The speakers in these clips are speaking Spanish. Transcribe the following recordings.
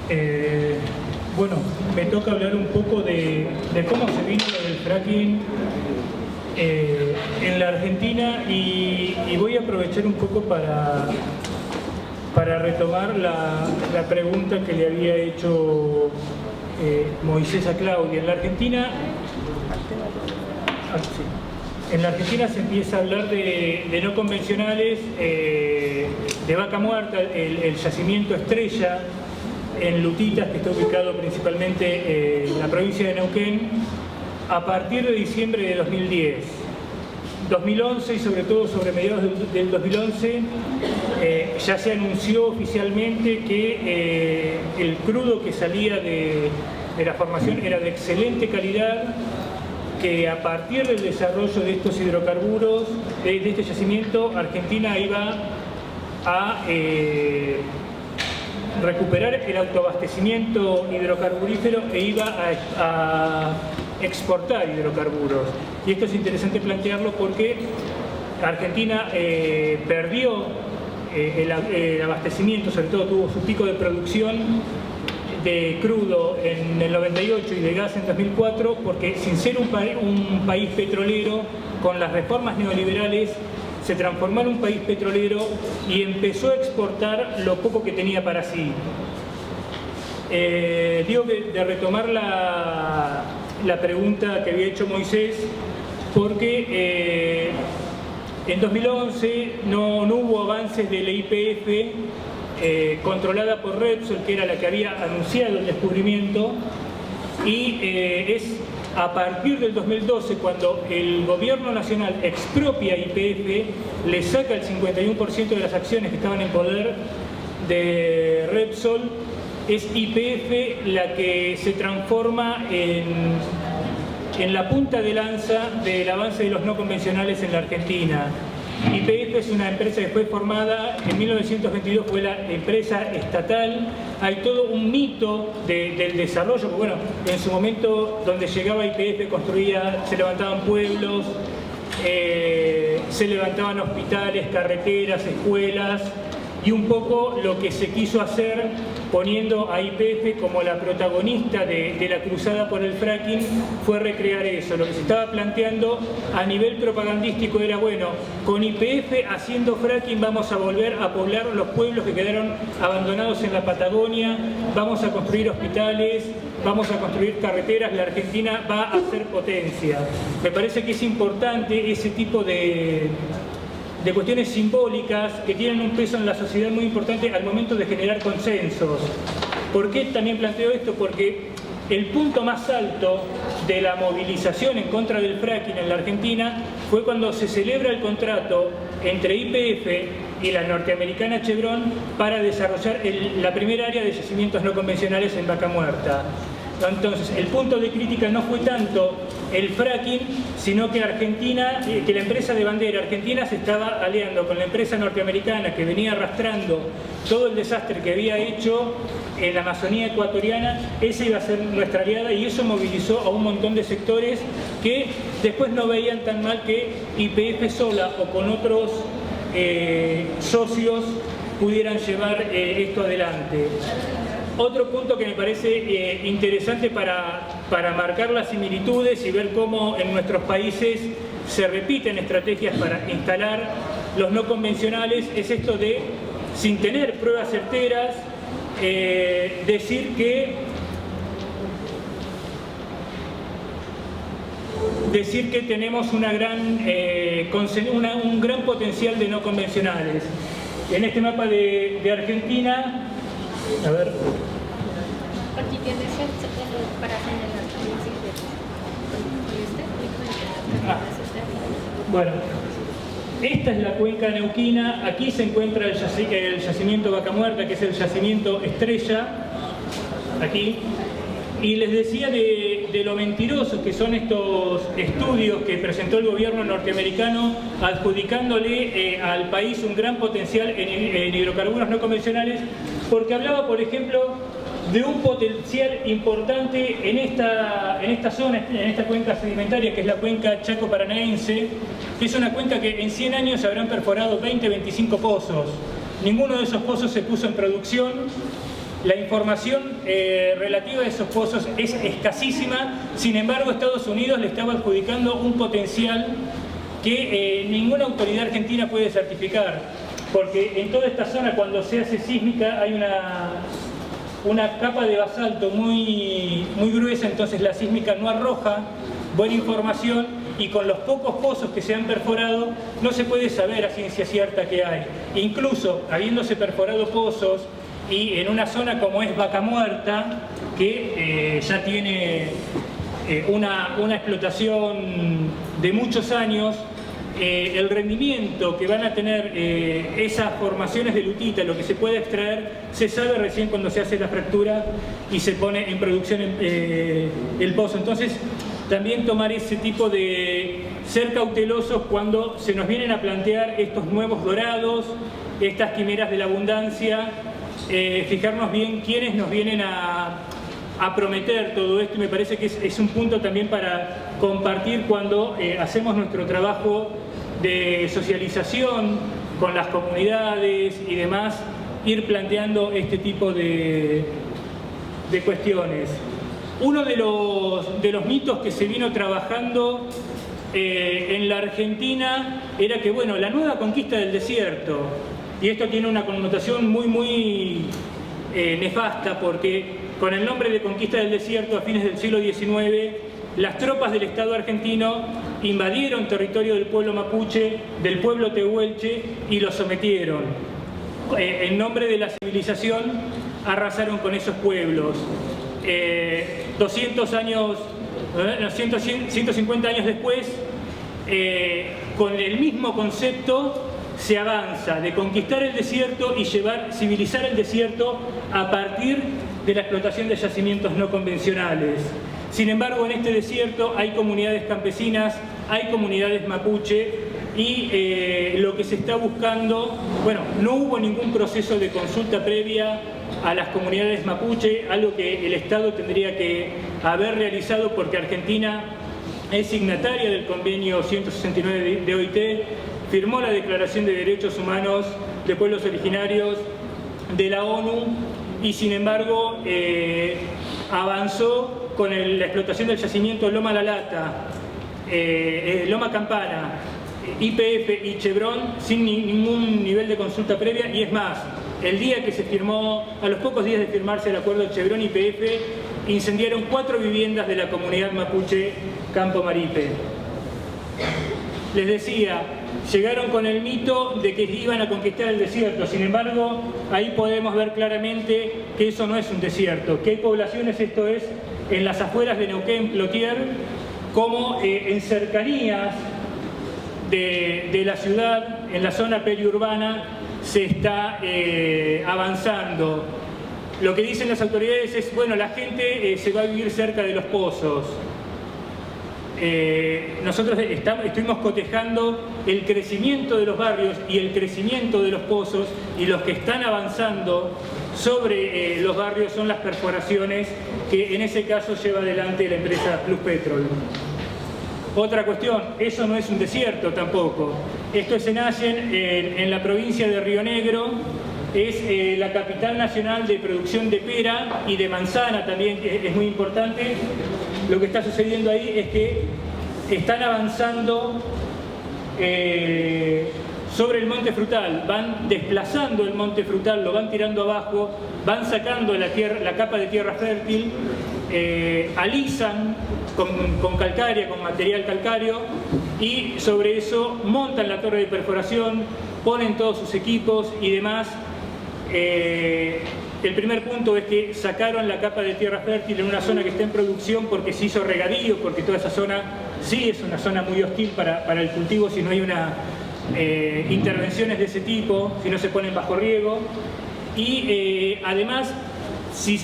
Bueno, me toca hablar un poco de cómo se vino lo del fracking en la Argentina y voy a aprovechar un poco para retomar la pregunta que le había hecho Moisés a Claudia. En la Argentina se empieza a hablar de no convencionales, de Vaca Muerta, el yacimiento Estrella en Lutitas, que está ubicado principalmente en la provincia de Neuquén, a partir de diciembre de 2010. 2011 y sobre todo sobre mediados del 2011 ya se anunció oficialmente que el crudo que salía de la formación era de excelente calidad, que a partir del desarrollo de estos hidrocarburos, de este yacimiento, Argentina iba a recuperar el autoabastecimiento hidrocarburífero e iba a exportar hidrocarburos. Y esto es interesante plantearlo porque Argentina perdió el abastecimiento, sobre todo tuvo su pico de producción de crudo en el 98 y de gas en 2004, porque sin ser un país petrolero, con las reformas neoliberales se transformó en un país petrolero y empezó a exportar lo poco que tenía para sí. Digo de retomar la pregunta que había hecho Moisés, porque en 2011 no hubo avances de la YPF controlada por Repsol, que era la que había anunciado el descubrimiento, y es a partir del 2012 cuando el gobierno nacional expropia YPF, le saca el 51% de las acciones que estaban en poder de Repsol. Es YPF la que se transforma en la punta de lanza del avance de los no convencionales en la Argentina. YPF es una empresa que fue formada en 1922, fue la empresa estatal. Hay todo un mito del desarrollo, porque bueno, en su momento donde llegaba YPF construía, se levantaban pueblos, se levantaban hospitales, carreteras, escuelas, y un poco lo que se quiso hacer poniendo a YPF como la protagonista de la cruzada por el fracking fue recrear eso. Lo que se estaba planteando a nivel propagandístico era, bueno, con YPF haciendo fracking vamos a volver a poblar los pueblos que quedaron abandonados en la Patagonia, vamos a construir hospitales, vamos a construir carreteras, la Argentina va a ser potencia. Me parece que es importante ese tipo de cuestiones simbólicas que tienen un peso en la sociedad muy importante al momento de generar consensos. ¿Por qué también planteo esto? Porque el punto más alto de la movilización en contra del fracking en la Argentina fue cuando se celebra el contrato entre YPF y la norteamericana Chevron para desarrollar la primera área de yacimientos no convencionales en Vaca Muerta. Entonces, el punto de crítica no fue tanto el fracking, sino que Argentina, que la empresa de bandera argentina se estaba aliando con la empresa norteamericana que venía arrastrando todo el desastre que había hecho en la Amazonía ecuatoriana. Esa iba a ser nuestra aliada y eso movilizó a un montón de sectores que después no veían tan mal que YPF sola o con otros socios pudieran llevar esto adelante. Otro punto que me parece interesante para marcar las similitudes y ver cómo en nuestros países se repiten estrategias para instalar los no convencionales es esto de, sin tener pruebas certeras, decir que tenemos un gran potencial de no convencionales. En este mapa de Argentina, a ver. Aquí tienes para señalar también. Bueno, esta es la cuenca neuquina. Aquí se encuentra el yacimiento Vaca Muerta, que es el yacimiento Estrella. Aquí. Y les decía de lo mentirosos que son estos estudios que presentó el gobierno norteamericano adjudicándole al país un gran potencial en hidrocarburos no convencionales, porque hablaba, por ejemplo, de un potencial importante en esta zona, en esta cuenca sedimentaria, que es la cuenca Chaco-Paranaense, que es una cuenca que en 100 años se habrán perforado 20-25 pozos. Ninguno de esos pozos se puso en producción. La información relativa a esos pozos es escasísima, sin embargo Estados Unidos le estaba adjudicando un potencial que ninguna autoridad argentina puede certificar, porque en toda esta zona cuando se hace sísmica hay una capa de basalto muy gruesa, entonces la sísmica no arroja buena información y con los pocos pozos que se han perforado no se puede saber a ciencia cierta qué hay. Incluso habiéndose perforado pozos y en una zona como es Vaca Muerta, que ya tiene una explotación de muchos años, el rendimiento que van a tener esas formaciones de lutita, lo que se puede extraer, se sabe recién cuando se hace la fractura y se pone en producción el pozo. Entonces, también tomar ese tipo de ser cautelosos cuando se nos vienen a plantear estos nuevos dorados, estas quimeras de la abundancia, fijarnos bien quiénes nos vienen a prometer todo esto, y me parece que es un punto también para compartir cuando hacemos nuestro trabajo de socialización con las comunidades y demás, ir planteando este tipo de cuestiones. Uno de los mitos que se vino trabajando en la Argentina era que, bueno, la nueva conquista del desierto, y esto tiene una connotación muy nefasta, porque con el nombre de conquista del desierto a fines del siglo XIX, las tropas del Estado argentino invadieron territorio del pueblo mapuche, del pueblo tehuelche, y lo sometieron. En nombre de la civilización arrasaron con esos pueblos. 150 años después, con el mismo concepto, se avanza de conquistar el desierto y civilizar el desierto a partir de la explotación de yacimientos no convencionales. Sin embargo, en este desierto hay comunidades campesinas, hay comunidades mapuche, y lo que se está buscando, bueno, no hubo ningún proceso de consulta previa a las comunidades mapuche, algo que el Estado tendría que haber realizado, porque Argentina es signataria del convenio 169 de OIT, firmó la Declaración de Derechos Humanos de Pueblos Originarios de la ONU, y sin embargo avanzó con la explotación del yacimiento Loma La Lata, Loma Campana, YPF y Chevron sin ningún nivel de consulta previa. Y es más, el día que se firmó, a los pocos días de firmarse el acuerdo Chevron y YPF, incendiaron 4 viviendas de la comunidad mapuche Campo Maripe. Les decía, llegaron con el mito de que iban a conquistar el desierto, sin embargo, ahí podemos ver claramente que eso no es un desierto, que hay poblaciones, esto es, en las afueras de Neuquén, Plotier, como en cercanías de la ciudad, en la zona periurbana, se está avanzando. Lo que dicen las autoridades es, bueno, la gente se va a vivir cerca de los pozos. Nosotros estuvimos cotejando el crecimiento de los barrios y el crecimiento de los pozos, y los que están avanzando sobre los barrios son las perforaciones que en ese caso lleva adelante la empresa Pluspetrol. Otra cuestión, eso no es un desierto tampoco. Esto es en Allen, en la provincia de Río Negro, es la capital nacional de producción de pera y de manzana también, que es muy importante. Lo que está sucediendo ahí es que están avanzando sobre el monte frutal, van desplazando el monte frutal, lo van tirando abajo, van sacando la capa de tierra fértil, alisan con calcárea, con material calcáreo, y sobre eso montan la torre de perforación, ponen todos sus equipos y demás. El primer punto es que sacaron la capa de tierra fértil en una zona que está en producción porque se hizo regadío, porque toda esa zona sí es una zona muy hostil para el cultivo si no hay intervenciones de ese tipo, si no se ponen bajo riego. Y además, si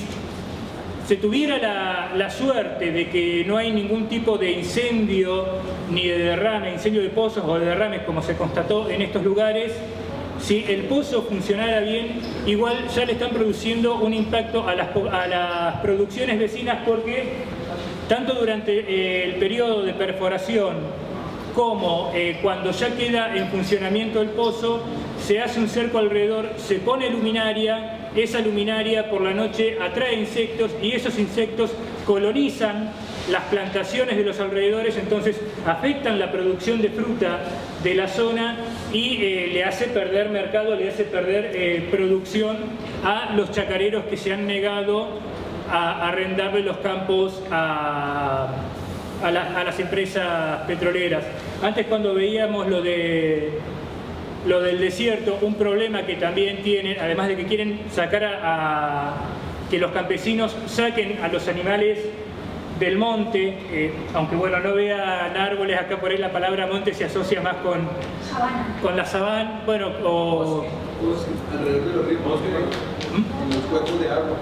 se tuviera la suerte de que no hay ningún tipo de incendio ni de derrame, incendio de pozos o de derrames como se constató en estos lugares, si el pozo funcionara bien, igual ya le están produciendo un impacto a las producciones vecinas, porque tanto durante el periodo de perforación como cuando ya queda en funcionamiento el pozo, se hace un cerco alrededor, se pone luminaria esa luminaria por la noche atrae insectos y esos insectos colonizan las plantaciones de los alrededores, entonces afectan la producción de fruta de la zona y le hace perder mercado, le hace perder producción a los chacareros que se han negado a arrendarle los campos a las empresas petroleras. Antes, cuando veíamos lo del desierto, un problema que también tienen, además de que quieren sacar que los campesinos saquen a los animales del monte, aunque bueno, no vean árboles, acá por ahí la palabra monte se asocia más con la sabana, bueno, o... Alrededor de los ríos, en los cuerpos de agua.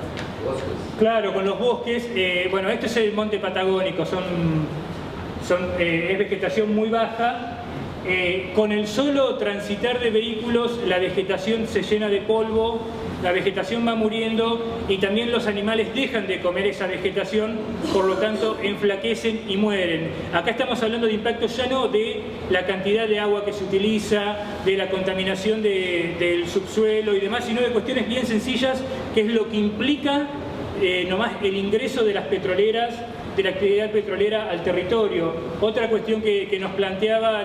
Claro, con los bosques. Bueno, este es el monte patagónico, es vegetación muy baja. Con el solo transitar de vehículos, la vegetación se llena de polvo, la vegetación va muriendo y también los animales dejan de comer esa vegetación, por lo tanto enflaquecen y mueren. Acá estamos hablando de impactos ya no de la cantidad de agua que se utiliza, de la contaminación del subsuelo y demás, sino de cuestiones bien sencillas, que es lo que implica nomás el ingreso de las petroleras, de la actividad petrolera al territorio. Otra cuestión que nos planteaba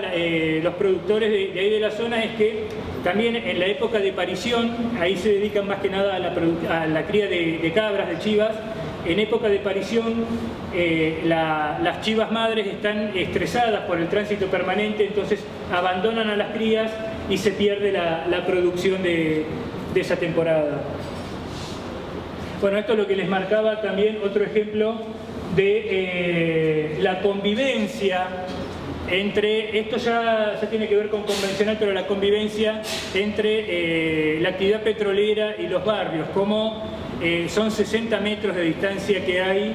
los productores de ahí de la zona es que también en la época de parición, ahí se dedican más que nada a la cría de cabras, de chivas. En época de parición las chivas madres están estresadas por el tránsito permanente, entonces abandonan a las crías y se pierde la producción de esa temporada. Bueno, esto es lo que les marcaba también, otro ejemplo de la convivencia entre, esto ya tiene que ver con convencional, pero la convivencia entre la actividad petrolera y los barrios, como son 60 metros de distancia que hay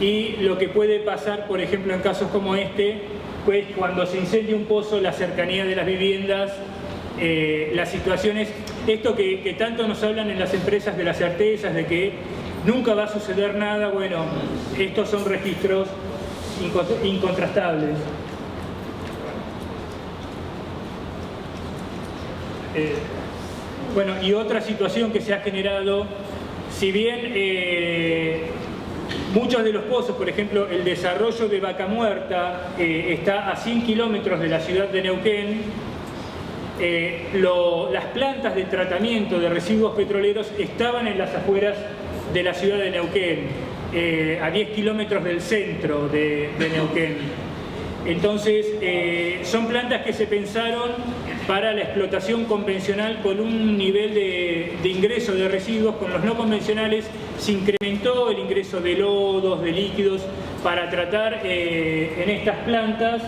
y lo que puede pasar, por ejemplo, en casos como este, pues cuando se incendia un pozo, la cercanía de las viviendas, las situaciones, esto que tanto nos hablan en las empresas de las certezas, de que nunca va a suceder nada, bueno, estos son registros incontrastables. Bueno, y otra situación que se ha generado, si bien muchos de los pozos, por ejemplo, el desarrollo de Vaca Muerta está a 100 kilómetros de la ciudad de Neuquén, las plantas de tratamiento de residuos petroleros estaban en las afueras de la ciudad de Neuquén, a 10 kilómetros del centro de Neuquén. Entonces, son plantas que se pensaron para la explotación convencional con un nivel de ingreso de residuos. Con los no convencionales se incrementó el ingreso de lodos, de líquidos, para tratar en estas plantas,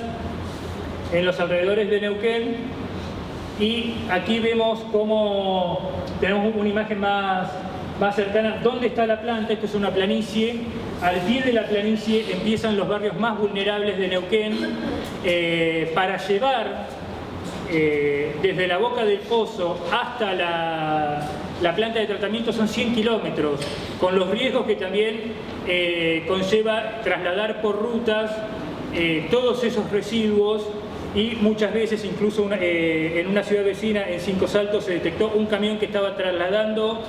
en los alrededores de Neuquén. Y aquí vemos cómo tenemos una imagen más cercana. ¿Dónde está la planta? Esto es una planicie. Al pie de la planicie empiezan los barrios más vulnerables de Neuquén. Para llevar desde la boca del pozo hasta la planta de tratamiento son 100 kilómetros, con los riesgos que también conlleva trasladar por rutas todos esos residuos. Y muchas veces, incluso en una ciudad vecina, en Cinco Saltos, se detectó un camión que estaba trasladando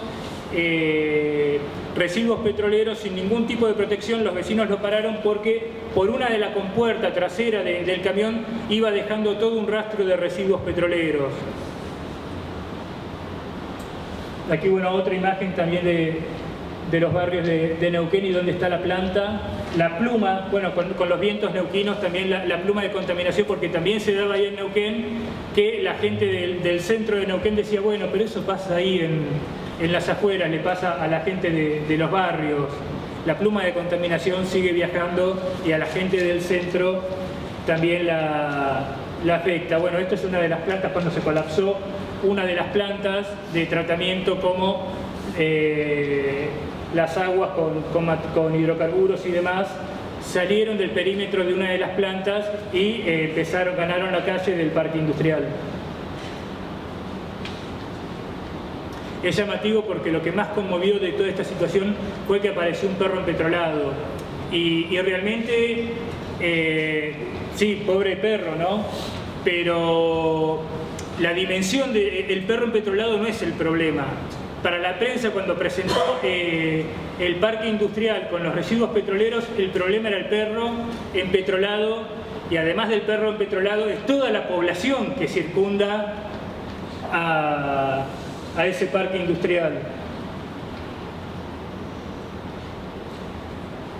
residuos petroleros sin ningún tipo de protección. Los vecinos lo pararon porque por una de la compuerta trasera del camión iba dejando todo un rastro de residuos petroleros. Aquí, bueno, otra imagen también de los barrios de Neuquén y donde está la planta. La pluma, bueno, con los vientos neuquinos también la pluma de contaminación, porque también se daba ahí en Neuquén, que la gente del centro de Neuquén decía, bueno, pero eso pasa ahí en las afueras, le pasa a la gente de los barrios. La pluma de contaminación sigue viajando y a la gente del centro también la afecta. Bueno, esto es una de las plantas cuando se colapsó, una de las plantas de tratamiento, como las aguas con hidrocarburos y demás salieron del perímetro de una de las plantas y ganaron la calle del parque industrial. Es llamativo porque lo que más conmovió de toda esta situación fue que apareció un perro empetrolado y realmente, sí, pobre perro, ¿no? Pero la dimensión del perro empetrolado no es el problema. para la prensa cuando presentó el parque industrial con los residuos petroleros, el problema era el perro empetrolado, y además del perro empetrolado es toda la población que circunda a ese parque industrial.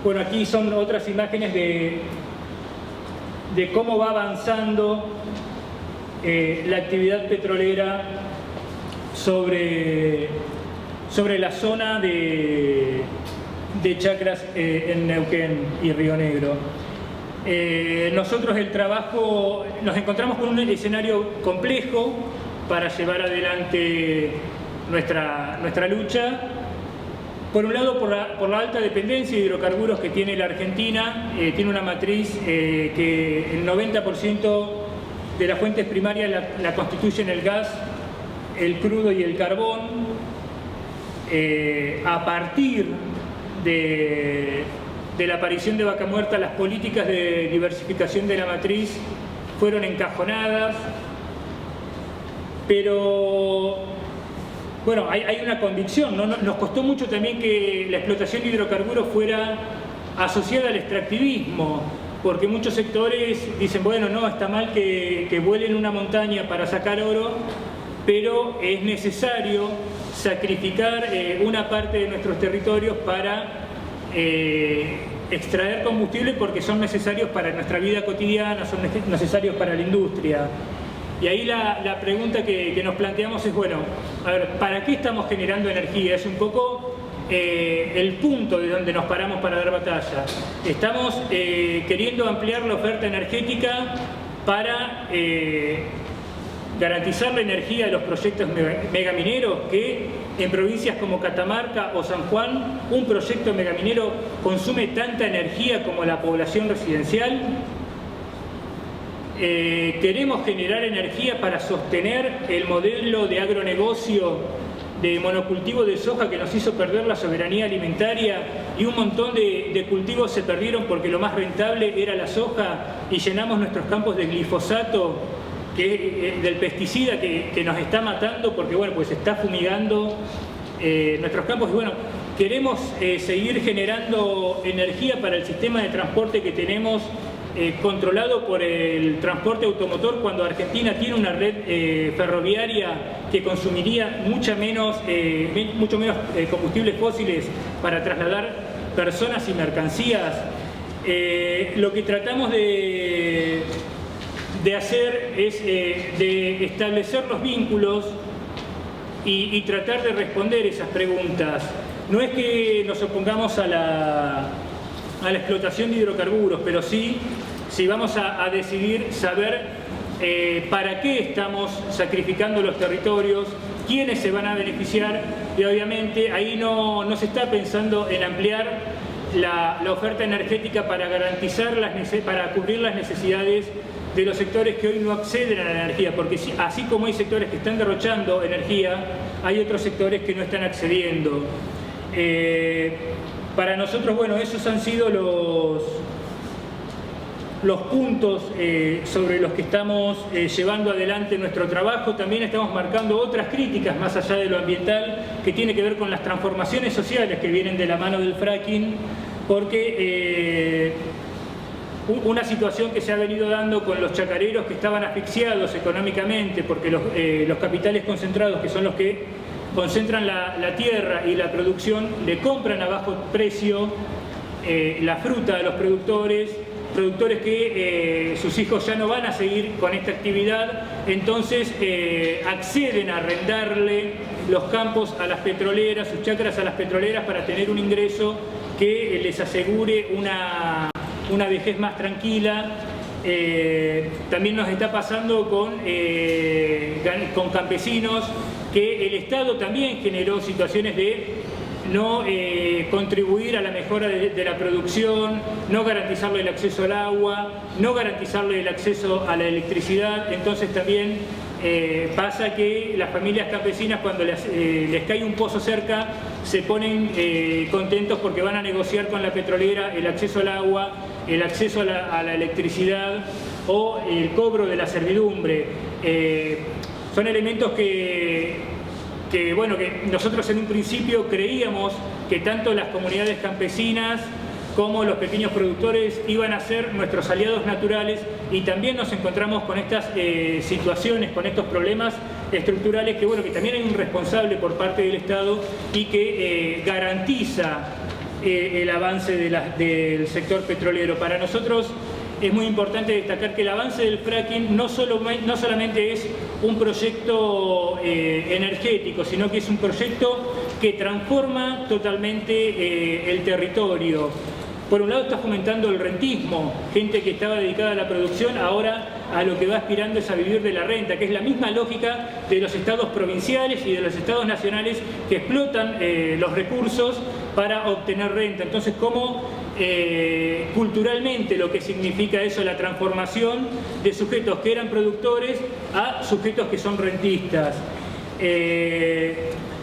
Bueno, aquí son otras imágenes de cómo va avanzando la actividad petrolera sobre la zona de chacras en Neuquén y Río Negro. Nosotros el trabajo, nos encontramos con un escenario complejo para llevar adelante nuestra lucha. Por un lado, por la alta dependencia de hidrocarburos que tiene la Argentina, tiene una matriz que el 90% de las fuentes primarias la constituyen el gas, el crudo y el carbón. A partir de la aparición de Vaca Muerta, las políticas de diversificación de la matriz fueron encajonadas, pero bueno, hay una convicción, ¿no? Nos costó mucho también que la explotación de hidrocarburos fuera asociada al extractivismo, porque muchos sectores dicen, bueno, no, está mal que vuelen una montaña para sacar oro, pero es necesario sacrificar una parte de nuestros territorios para extraer combustible, porque son necesarios para nuestra vida cotidiana, son necesarios para la industria. Y ahí la pregunta que nos planteamos es, bueno, a ver, ¿para qué estamos generando energía? Es un poco el punto de donde nos paramos para dar batalla. Estamos queriendo ampliar la oferta energética para garantizar la energía de los proyectos megamineros, que en provincias como Catamarca o San Juan, un proyecto megaminero consume tanta energía como la población residencial. Queremos generar energía para sostener el modelo de agronegocio de monocultivo de soja que nos hizo perder la soberanía alimentaria, y un montón de cultivos se perdieron porque lo más rentable era la soja, y llenamos nuestros campos de glifosato, del pesticida que nos está matando, porque bueno, pues está fumigando nuestros campos. Y bueno, queremos seguir generando energía para el sistema de transporte que tenemos controlado por el transporte automotor, cuando Argentina tiene una red ferroviaria que consumiría mucho menos combustibles fósiles para trasladar personas y mercancías. Lo que tratamos de hacer es de establecer los vínculos y tratar de responder esas preguntas. No es que nos opongamos a la explotación de hidrocarburos, pero sí vamos a decidir saber para qué estamos sacrificando los territorios, quiénes se van a beneficiar, y obviamente ahí no se está pensando en ampliar la oferta energética para garantizar para cubrir las necesidades de los sectores que hoy no acceden a la energía, porque así como hay sectores que están derrochando energía, hay otros sectores que no están accediendo. Para nosotros, bueno, esos han sido los puntos sobre los que estamos llevando adelante nuestro trabajo. También estamos marcando otras críticas más allá de lo ambiental, que tiene que ver con las transformaciones sociales que vienen de la mano del fracking, porque una situación que se ha venido dando con los chacareros que estaban asfixiados económicamente, porque los capitales concentrados, que son los que concentran la tierra y la producción, le compran a bajo precio la fruta a los productores que sus hijos ya no van a seguir con esta actividad, entonces acceden a arrendarle los campos a las petroleras, sus chacras a las petroleras, para tener un ingreso que les asegure una vejez más tranquila. También nos está pasando con campesinos, que el Estado también generó situaciones de no contribuir a la mejora de la producción, no garantizarle el acceso al agua, no garantizarle el acceso a la electricidad. Entonces también pasa que las familias campesinas, cuando les cae un pozo cerca, se ponen contentos porque van a negociar con la petrolera el acceso al agua, el acceso a la electricidad o el cobro de la servidumbre. Son elementos que que nosotros en un principio creíamos que tanto las comunidades campesinas como los pequeños productores iban a ser nuestros aliados naturales, y también nos encontramos con estas situaciones, con estos problemas estructurales que también hay un responsable por parte del Estado y que garantiza el avance del sector petrolero. Para nosotros es muy importante destacar que el avance del fracking no solamente es un proyecto energético, sino que es un proyecto que transforma totalmente el territorio. Por un lado está fomentando el rentismo, gente que estaba dedicada a la producción ahora a lo que va aspirando es a vivir de la renta, que es la misma lógica de los estados provinciales y de los estados nacionales que explotan los recursos para obtener renta. Entonces, ¿cómo culturalmente lo que significa eso, la transformación de sujetos que eran productores a sujetos que son rentistas?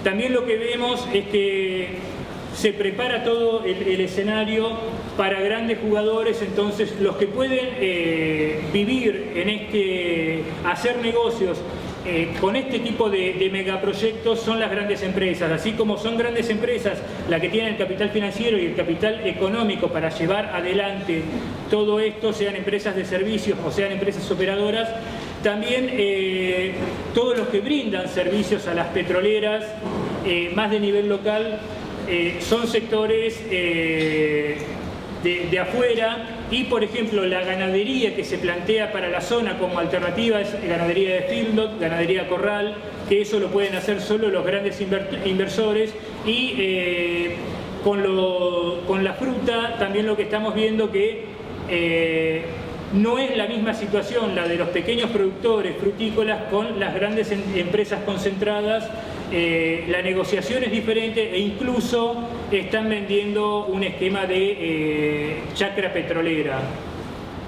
También lo que vemos es que se prepara todo el escenario para grandes jugadores, entonces los que pueden vivir hacer negocios con este tipo de megaproyectos son las grandes empresas. Así como son grandes empresas las que tienen el capital financiero y el capital económico para llevar adelante todo esto, sean empresas de servicios o sean empresas operadoras, también todos los que brindan servicios a las petroleras, más de nivel local, son sectores de afuera, y por ejemplo la ganadería que se plantea para la zona como alternativa es ganadería de feedlot, ganadería corral, que eso lo pueden hacer solo los grandes inversores, y con la fruta también lo que estamos viendo que no es la misma situación la de los pequeños productores frutícolas con las grandes empresas concentradas. La negociación es diferente e incluso están vendiendo un esquema de chacra petrolera,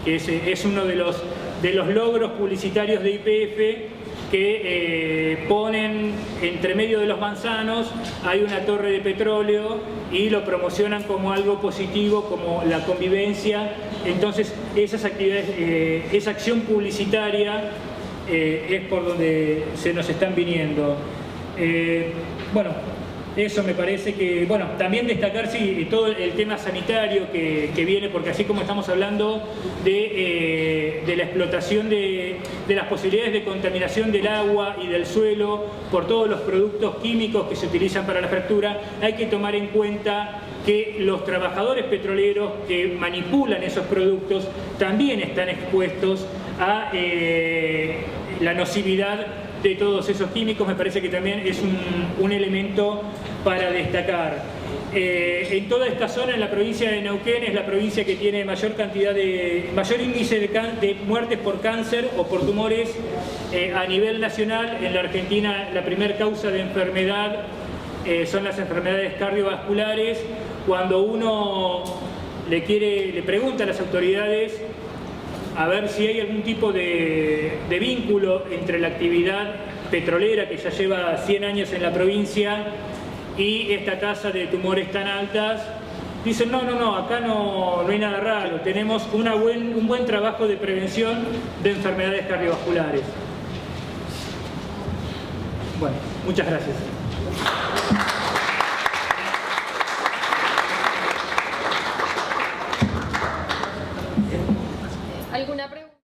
que es uno de los logros publicitarios de YPF, que ponen entre medio de los manzanos hay una torre de petróleo y lo promocionan como algo positivo, como la convivencia. Entonces esas actividades, esa acción publicitaria es por donde se nos están viniendo. Eso me parece que, también destacar todo el tema sanitario que viene, porque así como estamos hablando de la explotación de las posibilidades de contaminación del agua y del suelo por todos los productos químicos que se utilizan para la fractura, hay que tomar en cuenta que los trabajadores petroleros que manipulan esos productos también están expuestos a la nocividad de todos esos químicos. Me parece que también es un elemento para destacar. En toda esta zona, en la provincia de Neuquén, es la provincia que tiene mayor índice de muertes por cáncer o por tumores a nivel nacional. En la Argentina la primera causa de enfermedad son las enfermedades cardiovasculares. Cuando uno le pregunta a las autoridades a ver si hay algún tipo de vínculo entre la actividad petrolera, que ya lleva 100 años en la provincia, y esta tasa de tumores tan altas, dicen no, acá no hay nada raro, tenemos un buen trabajo de prevención de enfermedades cardiovasculares. Bueno, muchas gracias.